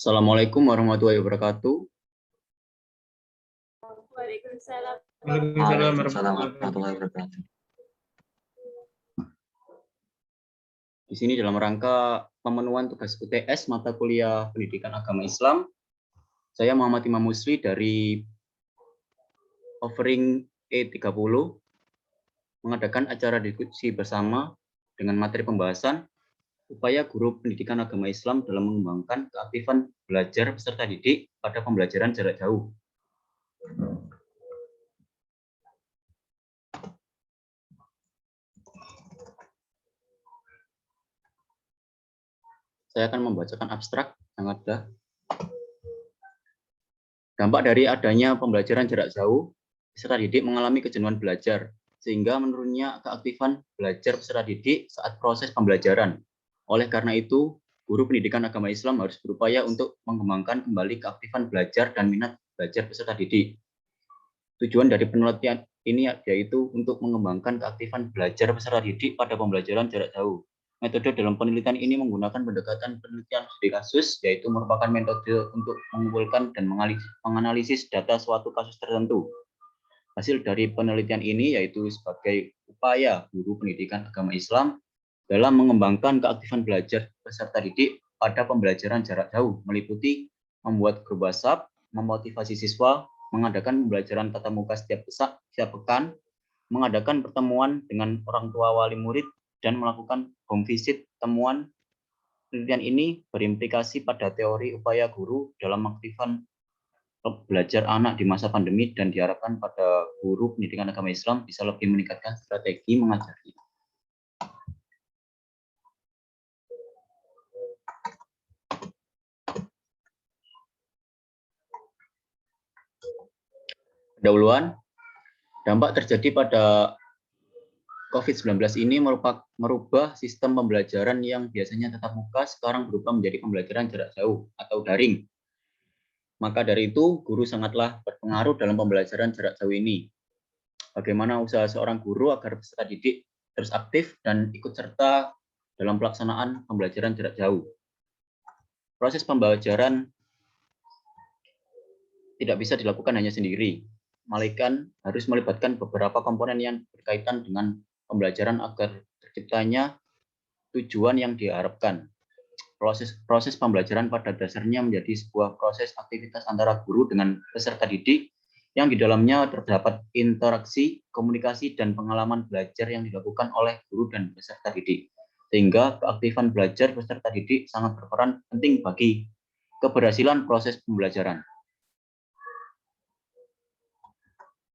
Assalamualaikum warahmatullahi wabarakatuh. Waalaikumsalam. Waalaikumsalam warahmatullahi wabarakatuh. Di sini dalam rangka pemenuhan tugas UTS mata kuliah Pendidikan Agama Islam, saya Muhammad Imam Musli dari Offering E30 mengadakan acara diskusi bersama dengan materi pembahasan upaya guru pendidikan agama Islam dalam mengembangkan keaktifan belajar peserta didik pada pembelajaran jarak jauh. Saya akan membacakan abstrak yang ada. Dampak dari adanya pembelajaran jarak jauh, peserta didik mengalami kejenuhan belajar, sehingga menurunnya keaktifan belajar peserta didik saat proses pembelajaran. Oleh karena itu, guru pendidikan agama Islam harus berupaya untuk mengembangkan kembali keaktifan belajar dan minat belajar peserta didik. Tujuan dari penelitian ini yaitu untuk mengembangkan keaktifan belajar peserta didik pada pembelajaran jarak jauh. Metode dalam penelitian ini menggunakan pendekatan penelitian studi kasus, yaitu merupakan metode untuk mengumpulkan dan menganalisis data suatu kasus tertentu. Hasil dari penelitian ini yaitu sebagai upaya guru pendidikan agama Islam dalam mengembangkan keaktifan belajar peserta didik pada pembelajaran jarak jauh, meliputi membuat grup WhatsApp, memotivasi siswa, mengadakan pembelajaran tatap muka setiap pekan, mengadakan pertemuan dengan orang tua wali murid, dan melakukan home visit. Temuan penelitian ini berimplikasi pada teori upaya guru dalam aktifan belajar anak di masa pandemi dan diharapkan pada guru pendidikan agama Islam bisa lebih meningkatkan strategi mengajarnya. Pendahuluan, dampak terjadi pada COVID-19 ini merubah sistem pembelajaran yang biasanya tatap muka sekarang berubah menjadi pembelajaran jarak jauh atau daring. Maka dari itu, guru sangatlah berpengaruh dalam pembelajaran jarak jauh ini. Bagaimana usaha seorang guru agar peserta didik terus aktif dan ikut serta dalam pelaksanaan pembelajaran jarak jauh. Proses pembelajaran tidak bisa dilakukan hanya sendiri, melainkan harus melibatkan beberapa komponen yang berkaitan dengan pembelajaran agar terciptanya tujuan yang diharapkan. Proses pembelajaran pada dasarnya menjadi sebuah proses aktivitas antara guru dengan peserta didik yang di dalamnya terdapat interaksi, komunikasi, dan pengalaman belajar yang dilakukan oleh guru dan peserta didik. Sehingga keaktifan belajar peserta didik sangat berperan penting bagi keberhasilan proses pembelajaran.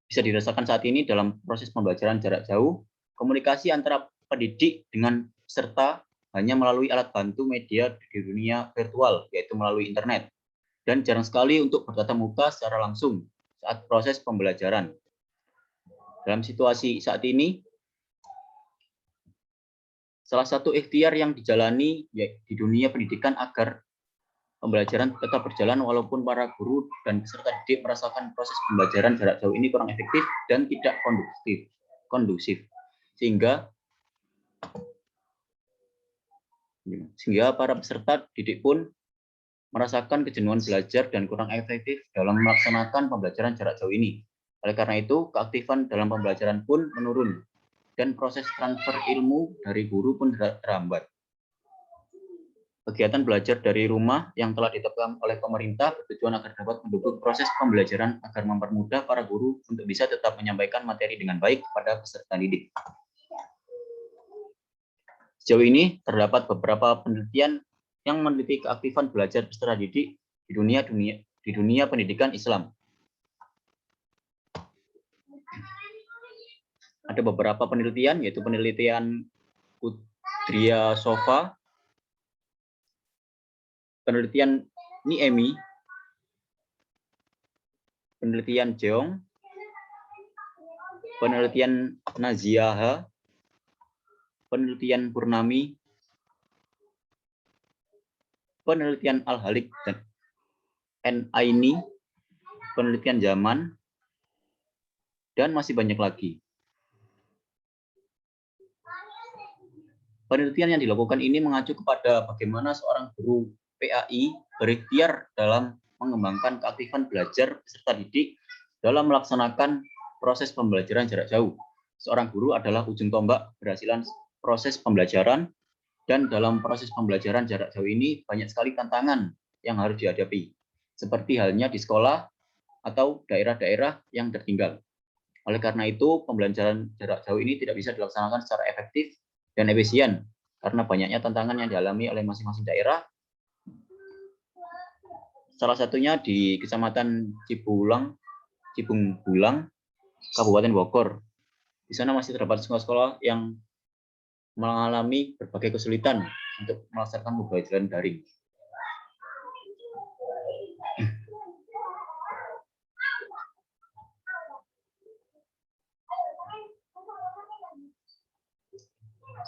Bisa dirasakan saat ini dalam proses pembelajaran jarak jauh, komunikasi antara pendidik dengan peserta hanya melalui alat bantu media di dunia virtual, yaitu melalui internet, dan jarang sekali untuk bertatap muka secara langsung saat proses pembelajaran. Dalam situasi saat ini, salah satu ikhtiar yang dijalani di dunia pendidikan agar pembelajaran tetap berjalan walaupun para guru dan peserta didik merasakan proses pembelajaran jarak jauh ini kurang efektif dan tidak kondusif. Sehingga para peserta didik pun merasakan kejenuhan belajar dan kurang efektif dalam melaksanakan pembelajaran jarak jauh ini. Oleh karena itu, keaktifan dalam pembelajaran pun menurun dan proses transfer ilmu dari guru pun terhambat. Kegiatan belajar dari rumah yang telah ditetapkan oleh pemerintah bertujuan agar dapat mendukung proses pembelajaran agar mempermudah para guru untuk bisa tetap menyampaikan materi dengan baik kepada peserta didik. Sejauh ini terdapat beberapa penelitian yang meneliti keaktifan belajar peserta didik di dunia pendidikan Islam. Ada beberapa penelitian, yaitu penelitian Udria Sofa, penelitian Niemi, penelitian Jeong, penelitian Naziaha, penelitian Purnami, penelitian Al-Halik dan Aini, penelitian Zaman, dan masih banyak lagi. Penelitian yang dilakukan ini mengacu kepada bagaimana seorang guru PAI berikhtiar dalam mengembangkan keaktifan belajar peserta didik dalam melaksanakan proses pembelajaran jarak jauh. Seorang guru adalah ujung tombak keberhasilan proses pembelajaran, dan dalam proses pembelajaran jarak jauh ini banyak sekali tantangan yang harus dihadapi, seperti halnya di sekolah atau daerah-daerah yang tertinggal. Oleh karena itu, pembelajaran jarak jauh ini tidak bisa dilaksanakan secara efektif dan efisien, karena banyaknya tantangan yang dialami oleh masing-masing daerah. Salah satunya di Kecamatan Cibung Bulang, Kabupaten Bogor. Di sana masih terdapat sekolah-sekolah yang mengalami berbagai kesulitan untuk melaksanakan pembelajaran daring.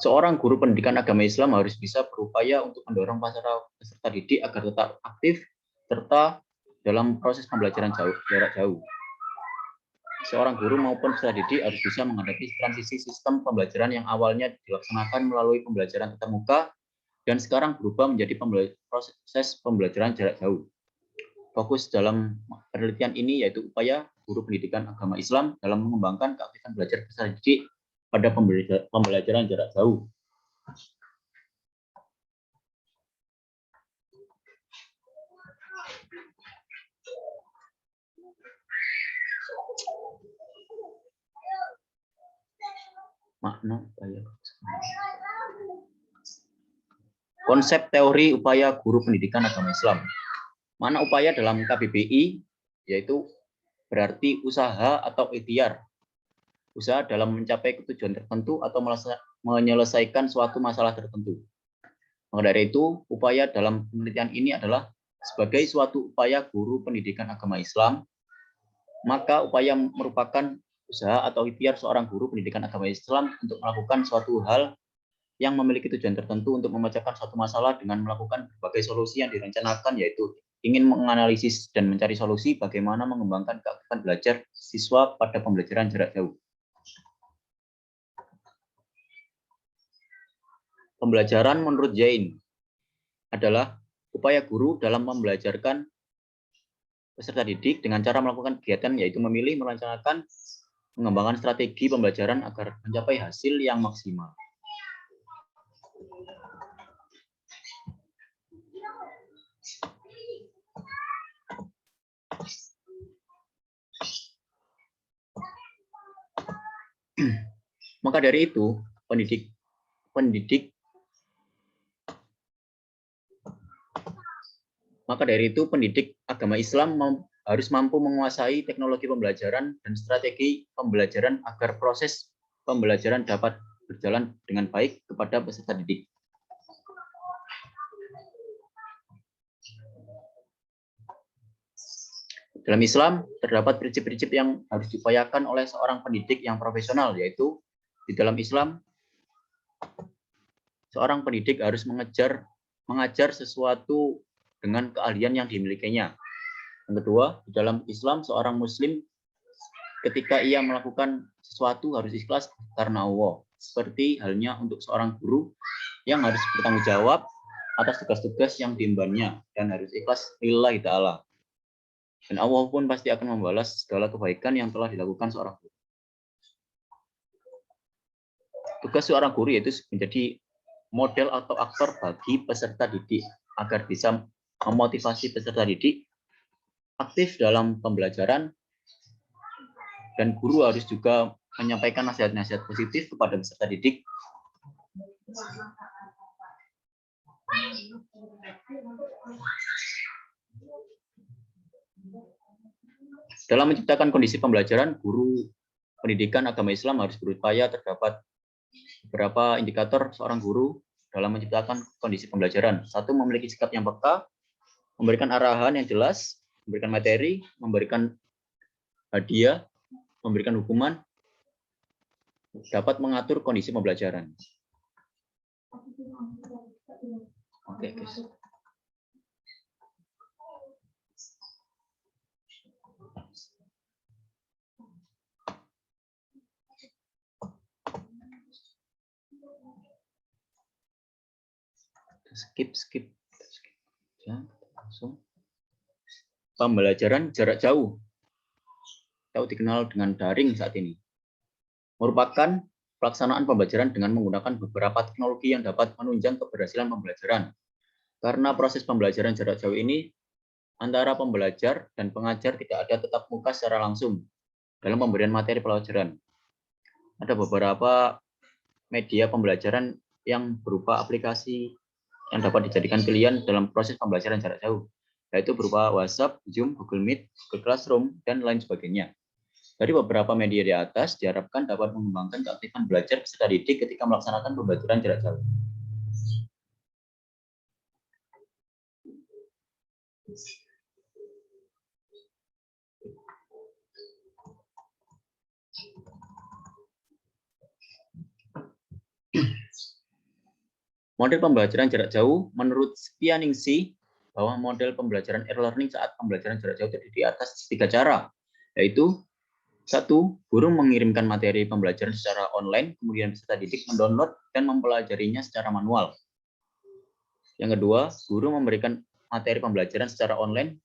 Seorang guru pendidikan agama Islam harus bisa berupaya untuk mendorong para peserta didik agar tetap aktif serta dalam proses pembelajaran jarak jauh. Seorang guru maupun peserta didik harus bisa menghadapi transisi sistem pembelajaran yang awalnya dilaksanakan melalui pembelajaran tatap muka dan sekarang berubah menjadi proses pembelajaran jarak jauh. Fokus dalam penelitian ini yaitu upaya guru pendidikan agama Islam dalam mengembangkan keaktifan belajar peserta didik pada pembelajaran jarak jauh. Makna upaya. Konsep teori upaya guru pendidikan agama Islam. Makna upaya dalam KBBI yaitu berarti usaha atau ikhtiar. Usaha dalam mencapai tujuan tertentu atau menyelesaikan suatu masalah tertentu. Maka dari itu, upaya dalam penelitian ini adalah sebagai suatu upaya guru pendidikan agama Islam, maka upaya merupakan usaha atau ikhtiar seorang guru pendidikan agama Islam untuk melakukan suatu hal yang memiliki tujuan tertentu untuk memecahkan suatu masalah dengan melakukan berbagai solusi yang direncanakan, yaitu ingin menganalisis dan mencari solusi bagaimana mengembangkan keaktifan belajar siswa pada pembelajaran jarak jauh. Pembelajaran menurut Jain adalah upaya guru dalam membelajarkan peserta didik dengan cara melakukan kegiatan yaitu memilih, merencanakan, mengembangkan strategi pembelajaran agar mencapai hasil yang maksimal. Maka dari itu, pendidik agama Islam harus mampu menguasai teknologi pembelajaran dan strategi pembelajaran agar proses pembelajaran dapat berjalan dengan baik kepada peserta didik. Dalam Islam, terdapat prinsip-prinsip yang harus diupayakan oleh seorang pendidik yang profesional, yaitu di dalam Islam, seorang pendidik harus mengajar sesuatu dengan keahlian yang dimilikinya. Yang kedua, di dalam Islam, seorang Muslim ketika ia melakukan sesuatu harus ikhlas karena Allah. Seperti halnya untuk seorang guru yang harus bertanggung jawab atas tugas-tugas yang diembannya dan harus ikhlas lillahi ta'ala. Dan Allah pun pasti akan membalas segala kebaikan yang telah dilakukan seorang guru. Tugas seorang guru yaitu menjadi model atau aktor bagi peserta didik agar bisa memotivasi peserta didik aktif dalam pembelajaran, dan guru harus juga menyampaikan nasihat-nasihat positif kepada peserta didik. Dalam menciptakan kondisi pembelajaran, guru pendidikan agama Islam harus berupaya terdapat beberapa indikator seorang guru dalam menciptakan kondisi pembelajaran. Satu, memiliki sikap yang peka, memberikan arahan yang jelas, memberikan materi, memberikan hadiah, memberikan hukuman, dapat mengatur kondisi pembelajaran. Oke, guys. Skip. Ya, langsung. Pembelajaran jarak jauh atau dikenal dengan daring saat ini merupakan pelaksanaan pembelajaran dengan menggunakan beberapa teknologi yang dapat menunjang keberhasilan pembelajaran. Karena proses pembelajaran jarak jauh ini antara pembelajar dan pengajar tidak ada tatap muka secara langsung dalam pemberian materi pelajaran. Ada beberapa media pembelajaran yang berupa aplikasi yang dapat dijadikan pilihan dalam proses pembelajaran jarak jauh, yaitu berupa WhatsApp, Zoom, Google Meet, Google Classroom, dan lain sebagainya. Dari beberapa media di atas diharapkan dapat mengembangkan keaktifan belajar peserta didik ketika melaksanakan pembelajaran jarak jauh. Model pembelajaran jarak jauh menurut Spianingsi bahwa model pembelajaran e-learning saat pembelajaran jarak jauh terdiri di atas 3 cara, yaitu 1. Guru mengirimkan materi pembelajaran secara online, kemudian peserta didik mendownload dan mempelajarinya secara manual. Yang kedua, guru memberikan materi pembelajaran secara online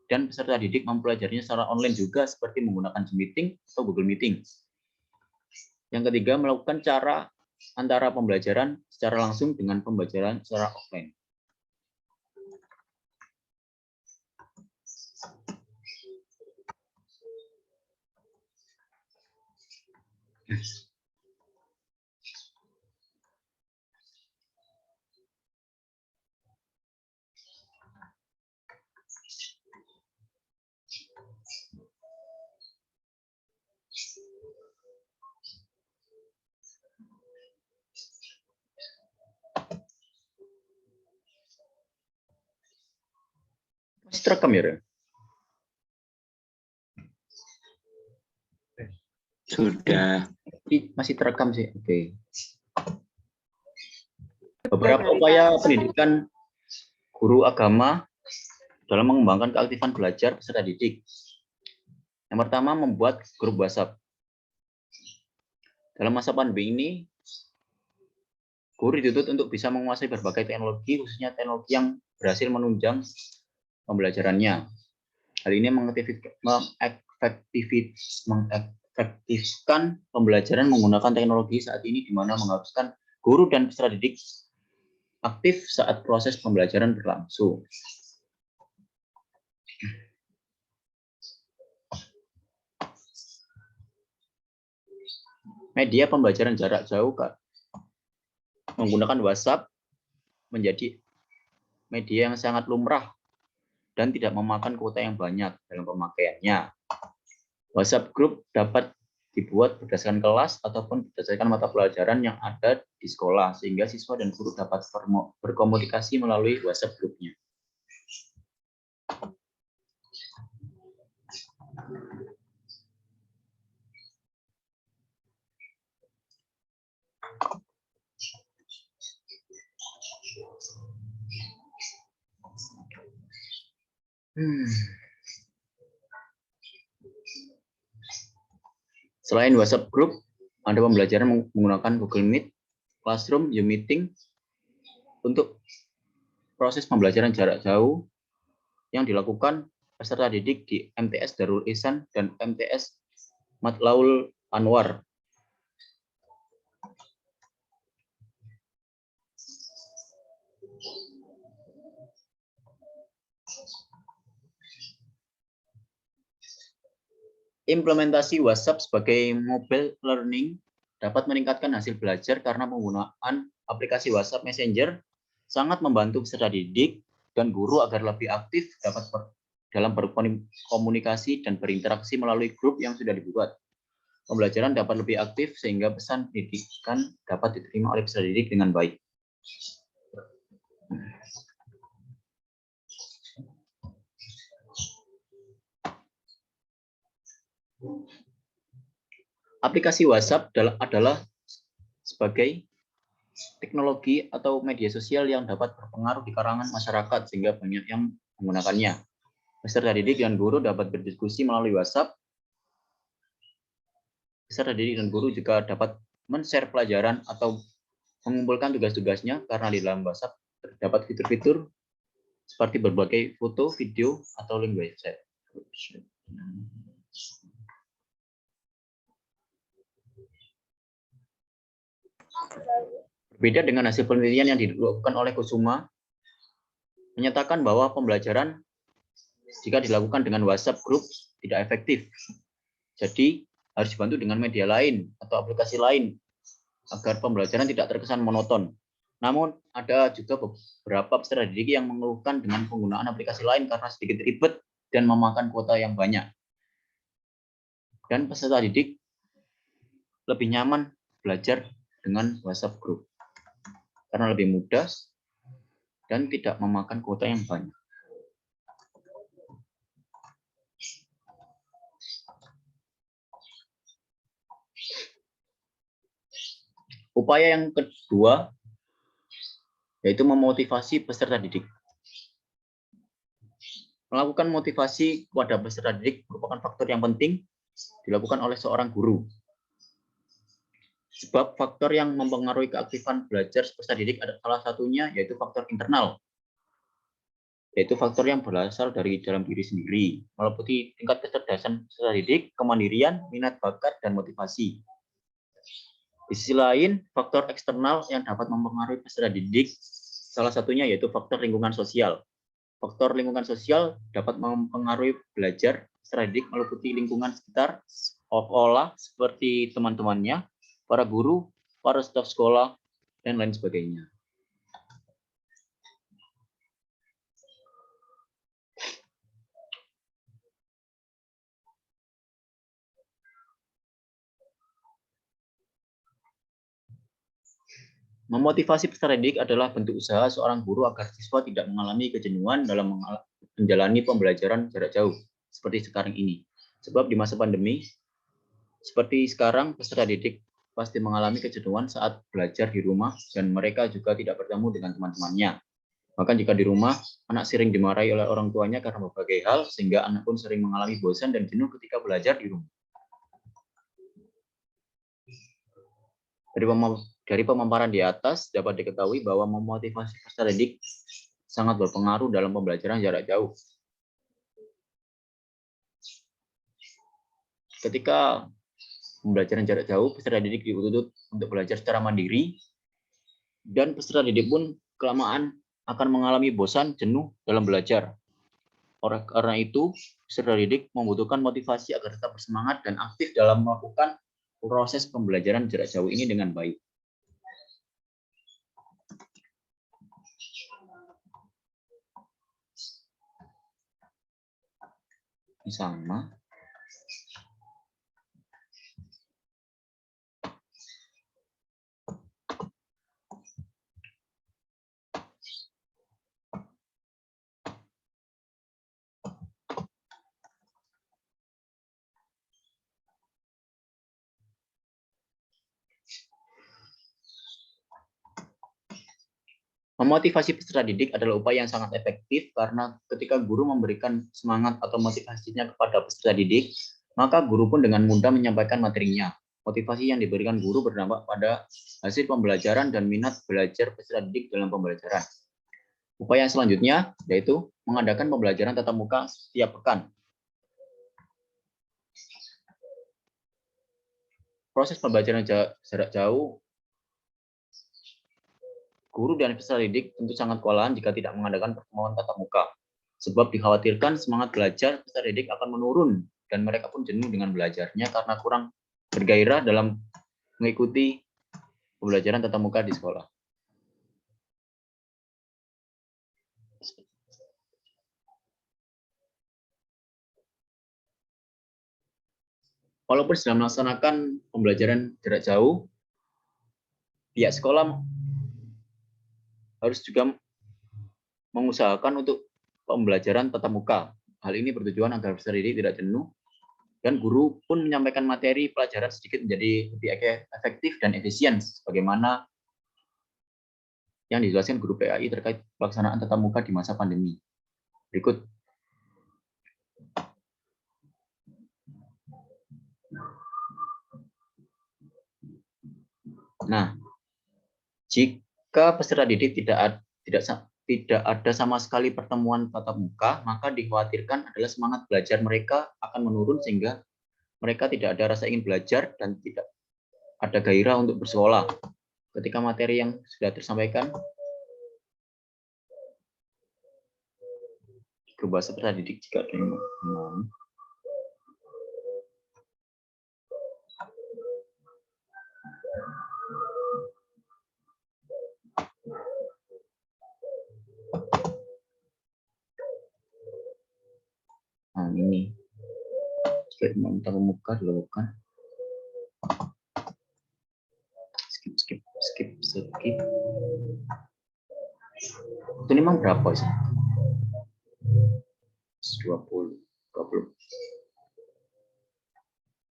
dan peserta didik mempelajarinya secara online juga seperti menggunakan Zoom Meeting atau Google Meeting. Yang ketiga, melakukan cara antara pembelajaran secara langsung dengan pembelajaran secara offline. Masih terekam ya? Sudah. Masih terekam sih. Oke. Beberapa upaya pendidikan guru agama dalam mengembangkan keaktifan belajar peserta didik. Yang pertama, membuat grup WhatsApp. Dalam masa pandemi ini, guru dituntut untuk bisa menguasai berbagai teknologi, khususnya teknologi yang berhasil menunjang pembelajarannya. Hal ini mengefektifkan pembelajaran menggunakan teknologi saat ini, di mana mengharuskan guru dan peserta didik aktif saat proses pembelajaran berlangsung. Media pembelajaran jarak jauh menggunakan WhatsApp menjadi media yang sangat lumrah dan tidak memakan kuota yang banyak dalam pemakaiannya. WhatsApp Group dapat dibuat berdasarkan kelas ataupun berdasarkan mata pelajaran yang ada di sekolah, sehingga siswa dan guru dapat berkomunikasi melalui WhatsApp Group-nya. Selain WhatsApp Group, ada pembelajaran menggunakan Google Meet, Classroom, Zoom Meeting untuk proses pembelajaran jarak jauh yang dilakukan peserta didik di MTS Darul Ihsan dan MTS Matlaul Anwar. Implementasi WhatsApp sebagai mobile learning dapat meningkatkan hasil belajar karena penggunaan aplikasi WhatsApp Messenger sangat membantu peserta didik dan guru agar lebih aktif dalam berkomunikasi dan berinteraksi melalui grup yang sudah dibuat. Pembelajaran dapat lebih aktif sehingga pesan pendidikan dapat diterima oleh peserta didik dengan baik. Aplikasi WhatsApp adalah sebagai teknologi atau media sosial yang dapat berpengaruh di kalangan masyarakat sehingga banyak yang menggunakannya. Peserta didik dan guru dapat berdiskusi melalui WhatsApp. Peserta didik dan guru juga dapat men-share pelajaran atau mengumpulkan tugas-tugasnya karena di dalam WhatsApp terdapat fitur-fitur seperti berbagai foto, video, atau link website. Berbeda dengan hasil penelitian yang dilakukan oleh Kusuma, menyatakan bahwa pembelajaran jika dilakukan dengan WhatsApp Group tidak efektif. Jadi, harus dibantu dengan media lain atau aplikasi lain agar pembelajaran tidak terkesan monoton. Namun, ada juga beberapa peserta didik yang mengeluhkan dengan penggunaan aplikasi lain karena sedikit ribet dan memakan kuota yang banyak. Dan peserta didik lebih nyaman belajar dengan WhatsApp Group karena lebih mudah dan tidak memakan kuota yang banyak. Upaya yang kedua yaitu memotivasi peserta didik. Melakukan motivasi kepada peserta didik merupakan faktor yang penting dilakukan oleh seorang guru. Sebab faktor yang mempengaruhi keaktifan belajar peserta didik ada salah satunya yaitu faktor internal, yaitu faktor yang berasal dari dalam diri sendiri, meliputi tingkat kecerdasan peserta didik, kemandirian, minat bakat, dan motivasi. Di sisi lain, faktor eksternal yang dapat mempengaruhi peserta didik salah satunya yaitu faktor lingkungan sosial. Faktor lingkungan sosial dapat mempengaruhi belajar peserta didik meliputi lingkungan sekitar, olah seperti teman-temannya, para guru, para staf sekolah, dan lain sebagainya. Memotivasi peserta didik adalah bentuk usaha seorang guru agar siswa tidak mengalami kejenuhan dalam menjalani pembelajaran jarak jauh, seperti sekarang ini. Sebab di masa pandemi, seperti sekarang, peserta didik pasti mengalami kejenuhan saat belajar di rumah dan mereka juga tidak bertemu dengan teman-temannya. Bahkan jika di rumah, anak sering dimarahi oleh orang tuanya karena berbagai hal, sehingga anak pun sering mengalami bosan dan jenuh ketika belajar di rumah. Dari pemaparan di atas, dapat diketahui bahwa memotivasi peserta didik sangat berpengaruh dalam pembelajaran jarak jauh. Ketika pembelajaran jarak jauh, peserta didik dituntut untuk belajar secara mandiri, dan peserta didik pun kelamaan akan mengalami bosan, jenuh dalam belajar. Karena itu, peserta didik membutuhkan motivasi agar tetap bersemangat dan aktif dalam melakukan proses pembelajaran jarak jauh ini dengan baik. Ini sama. Memotivasi peserta didik adalah upaya yang sangat efektif karena ketika guru memberikan semangat atau motivasinya kepada peserta didik, maka guru pun dengan mudah menyampaikan materinya. Motivasi yang diberikan guru berdampak pada hasil pembelajaran dan minat belajar peserta didik dalam pembelajaran. Upaya yang selanjutnya yaitu mengadakan pembelajaran tatap muka setiap pekan. Proses pembelajaran jarak jauh, guru dan peserta didik tentu sangat kewalahan jika tidak mengadakan pertemuan tatap muka. Sebab dikhawatirkan semangat belajar peserta didik akan menurun dan mereka pun jenuh dengan belajarnya karena kurang bergairah dalam mengikuti pembelajaran tatap muka di sekolah. Walaupun sedang melaksanakan pembelajaran jarak jauh, pihak sekolah harus juga mengusahakan untuk pembelajaran tatap muka. Hal ini bertujuan agar peserta didik tidak jenuh dan guru pun menyampaikan materi pelajaran sedikit menjadi lebih efektif dan efisien sebagaimana yang dijelaskan guru PAI terkait pelaksanaan tatap muka di masa pandemi. Berikut. Nah, jika peserta didik tidak tidak ada sama sekali pertemuan tatap muka, maka dikhawatirkan adalah semangat belajar mereka akan menurun sehingga mereka tidak ada rasa ingin belajar dan tidak ada gairah untuk bersekolah. Ketika materi yang sudah tersampaikan berbahasa peserta didik jika ada yang mau. Nah, ini statement tatap muka dilakukan. Skip. Itu memang berapa sih? 20.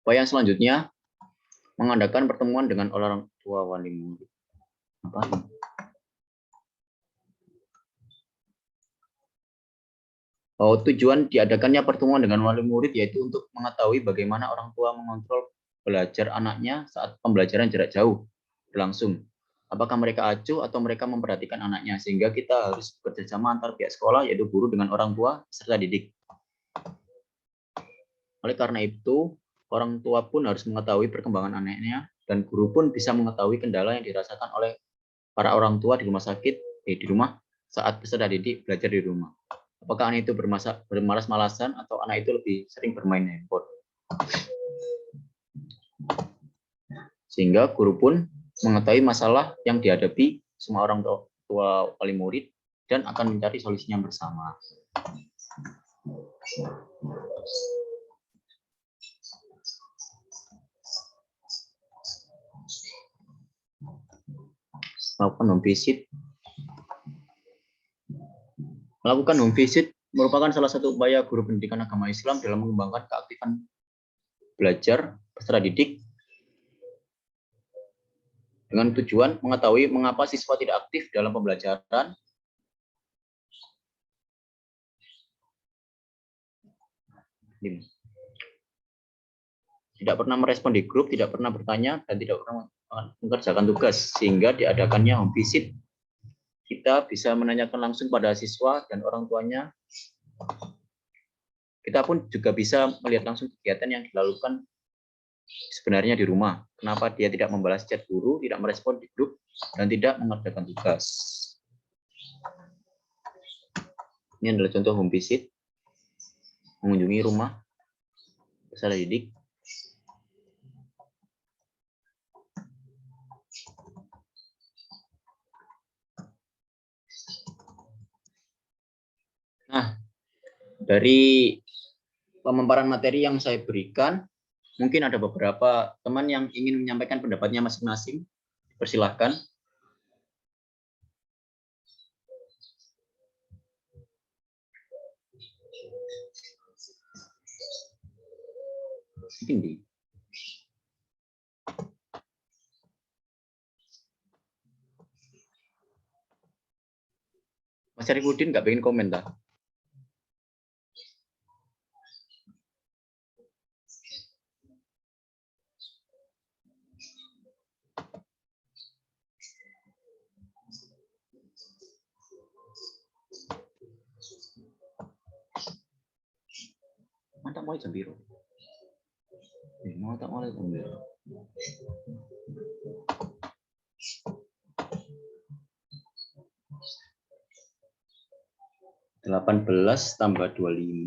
Yang selanjutnya, mengadakan pertemuan dengan orang tua wali murid. Apa ini? Tujuan diadakannya pertemuan dengan wali murid yaitu untuk mengetahui bagaimana orang tua mengontrol belajar anaknya saat pembelajaran jarak jauh berlangsung. Apakah mereka acuh atau mereka memperhatikan anaknya, sehingga kita harus bekerjasama antar pihak sekolah, yaitu guru dengan orang tua serta didik. Oleh karena itu, orang tua pun harus mengetahui perkembangan anaknya, dan guru pun bisa mengetahui kendala yang dirasakan oleh para orang tua di rumah sakit, di rumah saat peserta didik belajar di rumah. Apakah anak itu bermalas-malasan atau anak itu lebih sering bermain handphone. Sehingga guru pun mengetahui masalah yang dihadapi semua orang tua wali murid dan akan mencari solusinya bersama. Melakukan home visit. Melakukan home visit merupakan salah satu upaya guru pendidikan agama Islam dalam mengembangkan keaktifan belajar peserta didik dengan tujuan mengetahui mengapa siswa tidak aktif dalam pembelajaran, tidak pernah merespon di grup, tidak pernah bertanya, dan tidak pernah mengerjakan tugas, sehingga diadakannya home visit. Kita bisa menanyakan langsung pada siswa dan orang tuanya. Kita pun juga bisa melihat langsung kegiatan yang dilakukan sebenarnya di rumah. Kenapa dia tidak membalas chat guru, tidak merespon di grup, dan tidak mengerjakan tugas. Ini adalah contoh home visit, mengunjungi rumah peserta didik. Nah, dari pemaparan materi yang saya berikan, mungkin ada beberapa teman yang ingin menyampaikan pendapatnya masing-masing. Persilahkan. Tinggi. Mas Arifudin nggak pengen komentar. Mantap mulai jam biru. Mantap mulai jam biru. 18 tambah 25.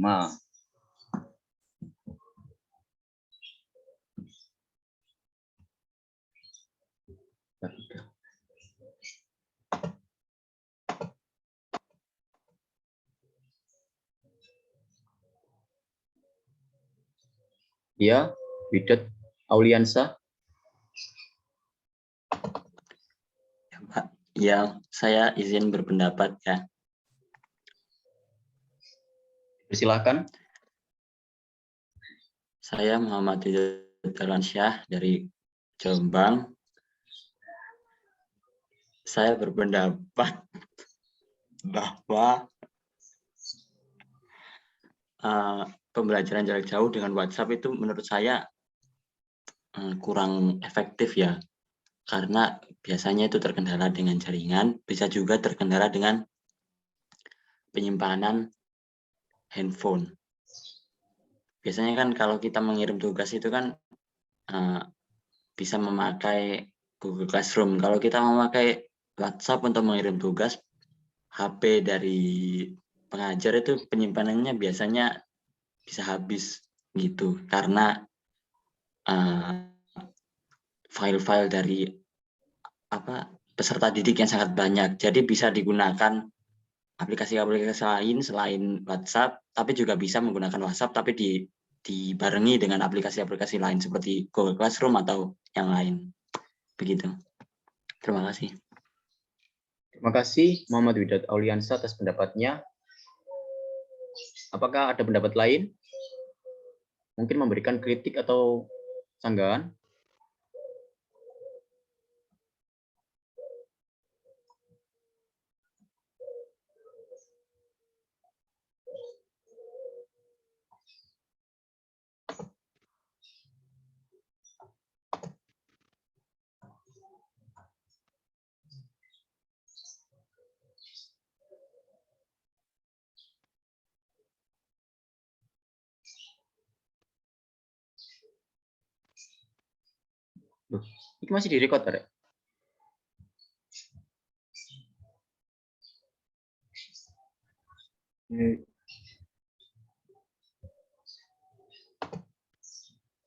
Ya, Widat Auliansa. Ya, Pak. Ya, saya izin berpendapat ya. Silakan. Saya Muhammad Syah dari Jombang. Saya berpendapat bahwa pembelajaran jarak jauh dengan WhatsApp itu menurut saya kurang efektif ya. Karena biasanya itu terkendala dengan jaringan, bisa juga terkendala dengan penyimpanan handphone. Biasanya kan kalau kita mengirim tugas itu kan bisa memakai Google Classroom. Kalau kita memakai WhatsApp untuk mengirim tugas, HP dari pengajar itu penyimpanannya biasanya bisa habis gitu, karena file-file dari peserta didik yang sangat banyak. Jadi bisa digunakan aplikasi-aplikasi lain selain WhatsApp, tapi juga bisa menggunakan WhatsApp tapi dibarengi dengan aplikasi-aplikasi lain seperti Google Classroom atau yang lain. Begitu. Terima kasih. Terima kasih Muhammad Widat Auliansa atas pendapatnya. Apakah ada pendapat lain? Mungkin memberikan kritik atau sanggahan? Loh, ini masih direkod, Rek?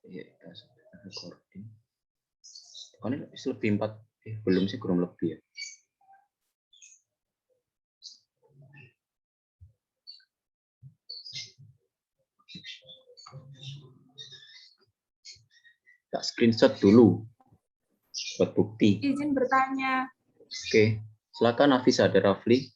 Iya, recording. Ini lebih 4, belum sih, kurang lebih ya. Tak screenshot dulu buat bukti. Izin bertanya. Oke, silakan Nafisa Rafli.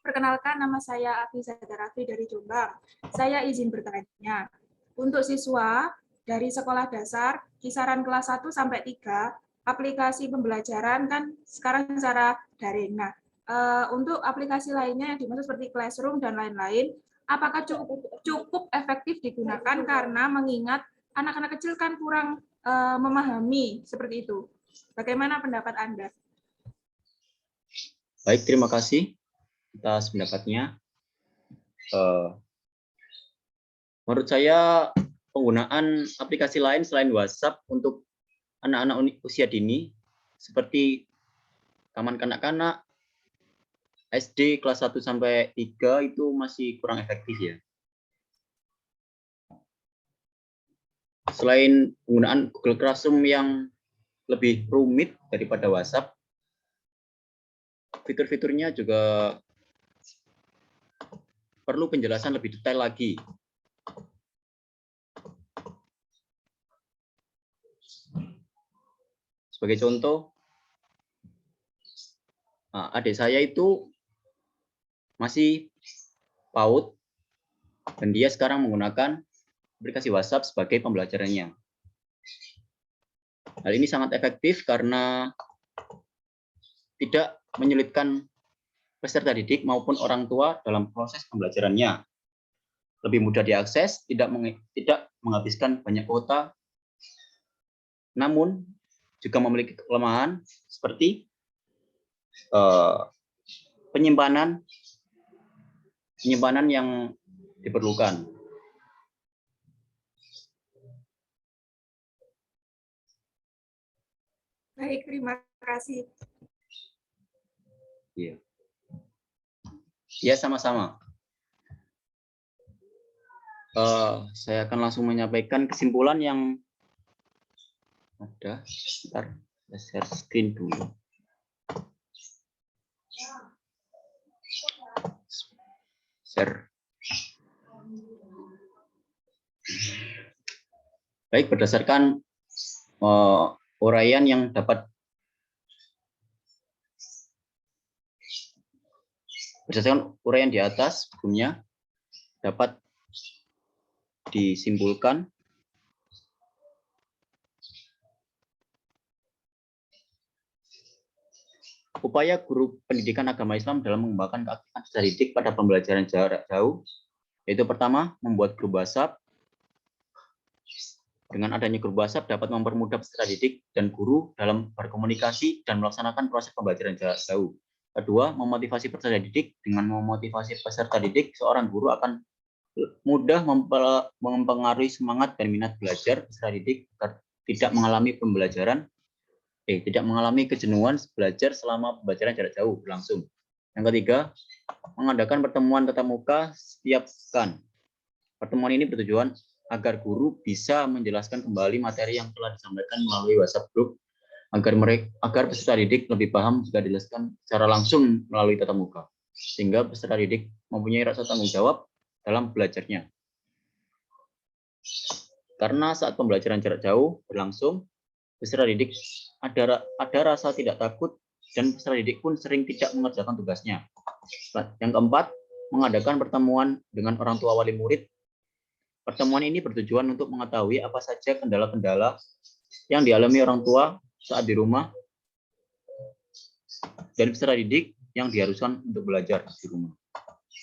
Perkenalkan, nama saya Afisa Rafli dari Jombang. Saya izin bertanya. Untuk siswa dari sekolah dasar, kisaran kelas 1 sampai 3, aplikasi pembelajaran kan sekarang secara daring. Nah, untuk aplikasi lainnya yang dimaksud seperti Classroom dan lain-lain, apakah cukup efektif digunakan karena mengingat anak-anak kecil kan kurang memahami seperti itu. Bagaimana pendapat Anda? Baik, terima kasih atas pendapatnya. Menurut saya penggunaan aplikasi lain selain WhatsApp untuk anak-anak usia dini seperti Taman Kanak-kanak, SD kelas 1 sampai 3 itu masih kurang efektif ya. Selain penggunaan Google Classroom yang lebih rumit daripada WhatsApp, fitur-fiturnya juga perlu penjelasan lebih detail lagi. Sebagai contoh, adik saya itu masih PAUD dan dia sekarang menggunakan aplikasi WhatsApp sebagai pembelajarannya. Hal ini sangat efektif karena tidak menyulitkan peserta didik maupun orang tua dalam proses pembelajarannya. Lebih mudah diakses, tidak menghabiskan banyak kuota, namun juga memiliki kelemahan seperti penyimpanan yang diperlukan. Baik, terima kasih. Iya. Ya, sama-sama. Saya akan langsung menyampaikan kesimpulan yang ada. Sebentar, saya share screen dulu. Share. Baik, berdasarkan uraian yang dapat berdasarkan uraian di atas sebelumnya dapat disimpulkan upaya guru pendidikan agama Islam dalam mengembangkan keaktifan peserta didik pada pembelajaran jarak jauh, yaitu pertama, membuat grup WhatsApp. Dengan adanya grup WhatsApp dapat mempermudah peserta didik dan guru dalam berkomunikasi dan melaksanakan proses pembelajaran jarak jauh. Kedua, memotivasi peserta didik. Dengan memotivasi peserta didik, seorang guru akan mudah mempengaruhi semangat dan minat belajar peserta didik agar tidak mengalami kejenuhan belajar selama pembelajaran jarak jauh berlangsung. Yang ketiga, mengadakan pertemuan tatap muka setiap pekan. Pertemuan ini bertujuan agar guru bisa menjelaskan kembali materi yang telah disampaikan melalui WhatsApp group agar peserta didik lebih paham jika dijelaskan secara langsung melalui tatap muka, sehingga peserta didik mempunyai rasa tanggung jawab dalam belajarnya. Karena saat pembelajaran jarak jauh berlangsung, peserta didik ada rasa tidak takut dan peserta didik pun sering tidak mengerjakan tugasnya. Yang keempat, mengadakan pertemuan dengan orang tua wali murid. Pertemuan ini bertujuan untuk mengetahui apa saja kendala-kendala yang dialami orang tua saat di rumah dan peserta didik yang diharuskan untuk belajar di rumah.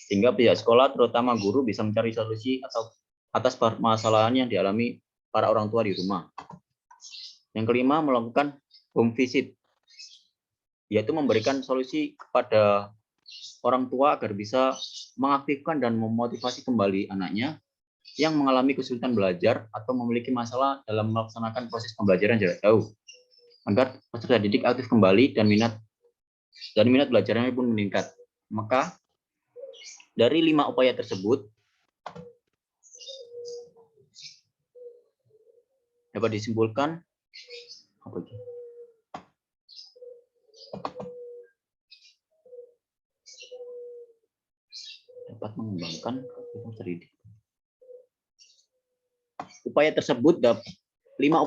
Sehingga pihak sekolah, terutama guru, bisa mencari solusi atas permasalahan yang dialami para orang tua di rumah. Yang kelima, melakukan home visit, yaitu memberikan solusi kepada orang tua agar bisa mengaktifkan dan memotivasi kembali anaknya yang mengalami kesulitan belajar atau memiliki masalah dalam melaksanakan proses pembelajaran jarak jauh, agar peserta didik aktif kembali dan minat belajarnya pun meningkat. Maka dari 5 upaya tersebut dapat disimpulkan dapat mengembangkan peserta didik. 5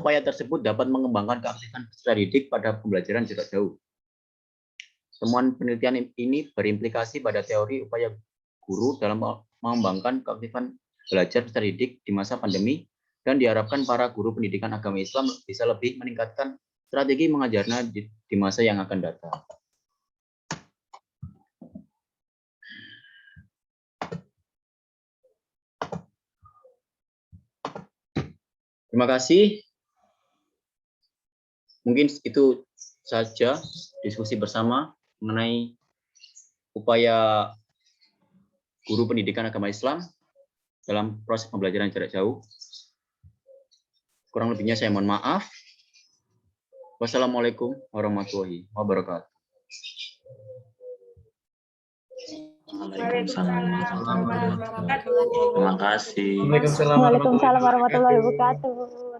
upaya tersebut dapat mengembangkan keaktifan peserta didik pada pembelajaran jarak jauh. Temuan penelitian ini berimplikasi pada teori upaya guru dalam mengembangkan keaktifan belajar peserta didik di masa pandemi, dan diharapkan para guru pendidikan agama Islam bisa lebih meningkatkan strategi mengajarnya di masa yang akan datang. Terima kasih. Mungkin itu saja diskusi bersama mengenai upaya guru pendidikan agama Islam dalam proses pembelajaran jarak jauh. Kurang lebihnya saya mohon maaf. Wassalamualaikum warahmatullahi wabarakatuh. Waalaikumsalam warahmatullahi wabarakatuh. Terima kasih. Waalaikumsalam warahmatullahi wabarakatuh.